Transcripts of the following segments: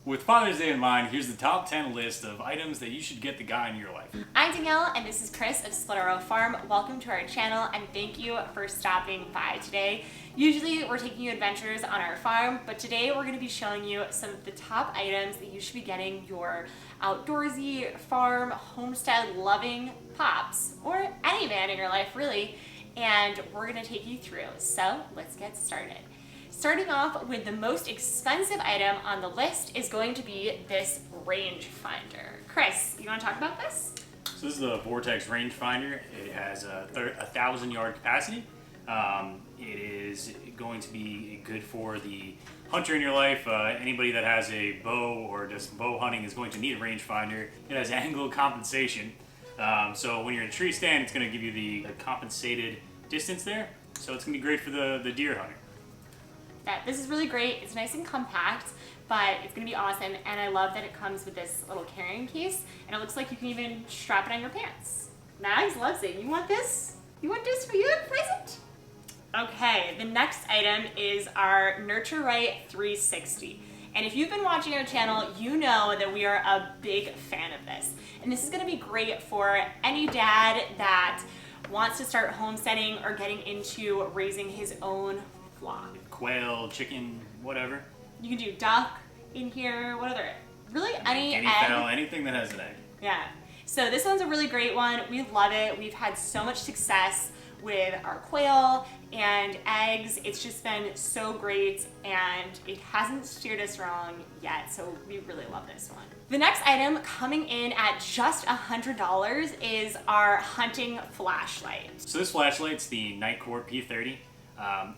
With Father's Day in mind, here's the top 10 list of items that you should get the guy in your life. I'm Danielle, and this is Chris of Split Arrow Farm. Welcome to our channel, and thank you for stopping by today. Usually, we're taking you adventures on our farm, but today we're going to be showing you some of the top items that you should be getting your outdoorsy, farm, homestead-loving pops, or any man in your life, really, and we're going to take you through. So, let's get started. Starting off with the most expensive item on the list is going to be this rangefinder. Chris, you want to talk about this? So this is the Vortex Rangefinder. It has a 1,000-yard capacity. It is going to be good for the hunter in your life. Anybody that has a bow or just bow hunting is going to need a rangefinder. It has angle compensation. So when you're in a tree stand, it's going to give you the compensated distance there. So it's going to be great for the deer hunter. Yeah, this is really great. It's nice and compact, but it's going to be awesome. And I love that it comes with this little carrying case, and it looks like you can even strap it on your pants. Mags loves it. You want this? You want this for your present? Okay, the next item is our Nurture Right 360. And if you've been watching our channel, you know that we are a big fan of this. And this is going to be great for any dad that wants to start homesteading or getting into raising his own flock. Quail, chicken, whatever. You can do duck in here. What other? Really, any Guinea egg. fowl, anything that has an egg. Yeah. So this one's a really great one. We love it. We've had so much success with our quail and eggs. It's just been so great, and it hasn't steered us wrong yet. So we really love this one. The next item coming in at just $100 is our hunting flashlight. So this flashlight's the Nightcore P30.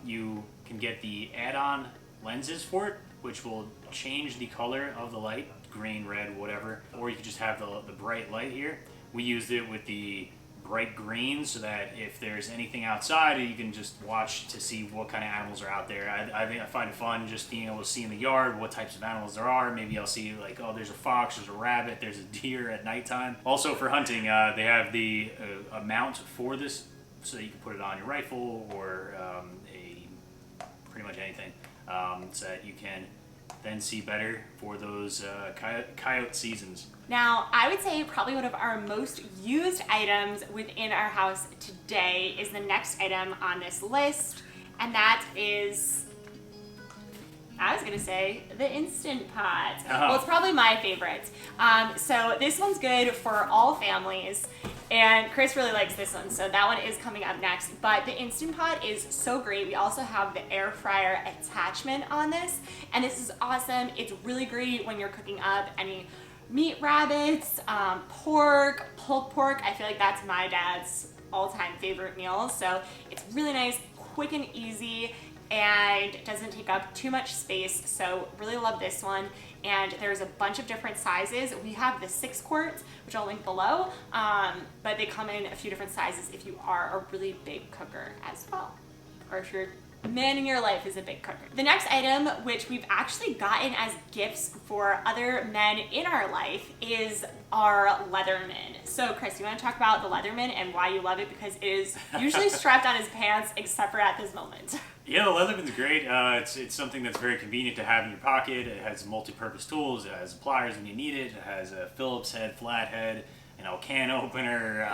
You can get the add-on lenses for it, which will change the color of the light, green, red, whatever, or you can just have the bright light here. We used it with the bright green so that if there's anything outside, you can just watch to see what kind of animals are out there. I find it fun just being able to see in the yard what types of animals there are. Maybe I'll see like, oh, there's a fox, there's a rabbit, there's a deer at nighttime. Also for hunting, they have the a mount for this, so that you can put it on your rifle or pretty much anything, so that you can then see better for those coyote seasons. Now, I would say probably one of our most used items within our house today is the next item on this list, and that is, I was gonna say, the Instant Pot. Well, it's probably my favorite. So this one's good for all families, and Chris really likes this one, so that one is coming up next. But the Instant Pot is so great. We also have the air fryer attachment on this, and this is awesome. It's really great when you're cooking up any meat rabbits, pork, pulled pork. I feel like that's my dad's all-time favorite meal. So it's really nice, quick and easy, and doesn't take up too much space. So really love this one. And there's a bunch of different sizes. We have the 6-quart, which I'll link below, but they come in a few different sizes if you are a really big cooker as well, or if your man in your life is a big cooker. The next item, which we've actually gotten as gifts for other men in our life, is our Leatherman. So Chris, you want to talk about the Leatherman and why you love it? Because it is usually strapped on his pants, except for at this moment. Yeah, the Leatherman's great. It's something that's very convenient to have in your pocket. It has multi-purpose tools. It has pliers when you need it. It has a Phillips head, flathead, can opener,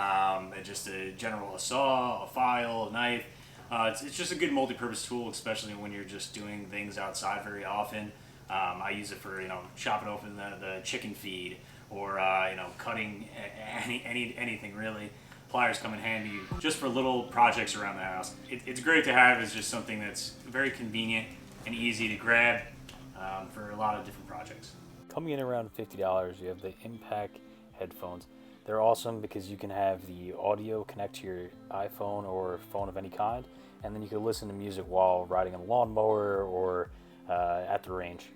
just a general saw, a file, a knife. It's just a good multi-purpose tool, especially when you're just doing things outside very often. I use it for chopping open the chicken feed, or cutting anything really. Pliers come in handy just for little projects around the house. It's great to have. It's just something that's very convenient and easy to grab for a lot of different projects. Coming in around $50, you have the Impact headphones. They're awesome because you can have the audio connect to your iPhone or phone of any kind, and then you can listen to music while riding a lawnmower or at the range.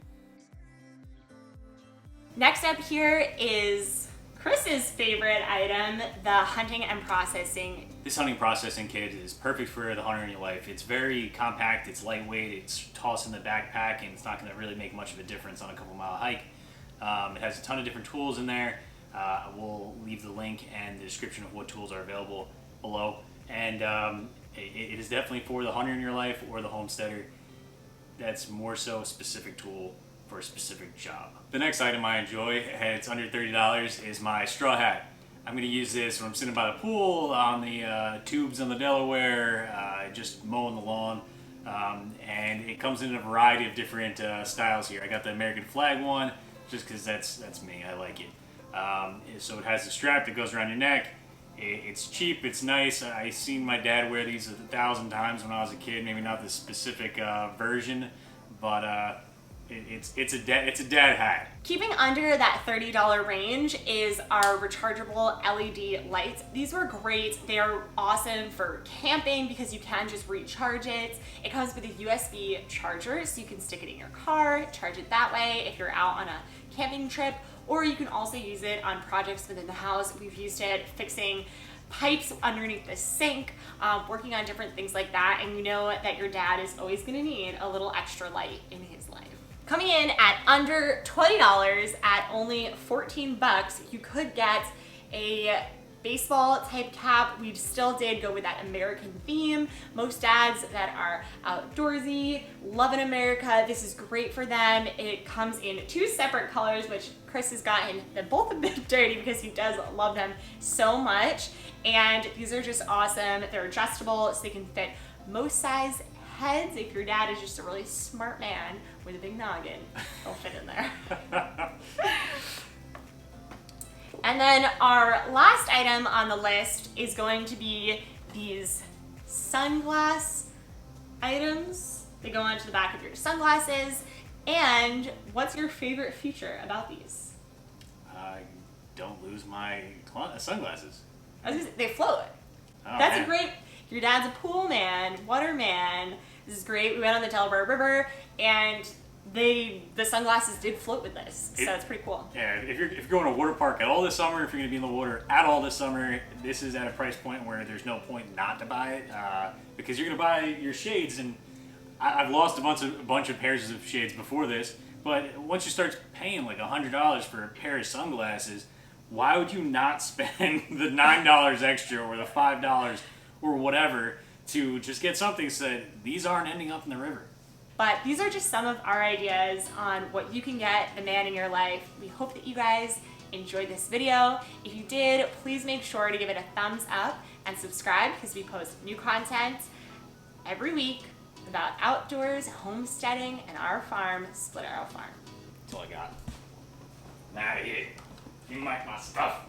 Next up here is Chris's favorite item, the hunting and processing. This hunting processing kit is perfect for the hunter in your life. It's very compact, it's lightweight, it's tossed in the backpack, and it's not going to really make much of a difference on a couple-mile hike. It has a ton of different tools in there. We'll leave the link and the description of what tools are available below. And it is definitely for the hunter in your life or the homesteader. That's more so a specific tool for a specific job. The next item I enjoy, and it's under $30, is my straw hat. I'm going to use this when I'm sitting by the pool, on the tubes on the Delaware, just mowing the lawn. And it comes in a variety of different styles here. I got the American flag one, just because that's me. I like it. So it has a strap that goes around your neck. It's cheap. It's nice. I've seen my dad wear these 1,000 times when I was a kid. Maybe not the specific version, but it's a dad hat. Keeping under that $30 range is our rechargeable LED lights. These were great. They are awesome for camping because you can just recharge it. It comes with a USB charger, so you can stick it in your car, charge it that way if you're out on a camping trip, or you can also use it on projects within the house. We've used it fixing pipes underneath the sink, working on different things like that, and you know that your dad is always gonna need a little extra light in his life. Coming in at under $20 at only 14 bucks, you could get a baseball type cap. We still did go with that American theme. Most dads that are outdoorsy, love in America, this is great for them. It comes in 2 separate colors, which Chris has gotten them both a bit dirty because he does love them so much. And these are just awesome. They're adjustable, so they can fit most size heads. If your dad is just a really smart man with a big noggin, they'll fit in there. And then our last item on the list is going to be these sunglass items. They go onto the back of your sunglasses. And what's your favorite feature about these? I don't lose my sunglasses. I was gonna say, they float. Oh, That's man. a great, your dad's a pool man, water man. This is great. We went on the Delaware River and the sunglasses did float with this, so it's pretty cool. Yeah, if you're going to a water park at all this summer, if you're going to be in the water at all this summer, this is at a price point where there's no point not to buy it, because you're going to buy your shades, and I've lost a bunch of pairs of shades before this, but once you start paying like $100 for a pair of sunglasses, why would you not spend the $9 extra or the $5 or whatever to just get something so that these aren't ending up in the river? But these are just some of our ideas on what you can get the man in your life. We hope that you guys enjoyed this video. If you did, please make sure to give it a thumbs up and subscribe because we post new content every week about outdoors, homesteading, and our farm, Split Arrow Farm. That's all I got. I'm out of here. You like my stuff.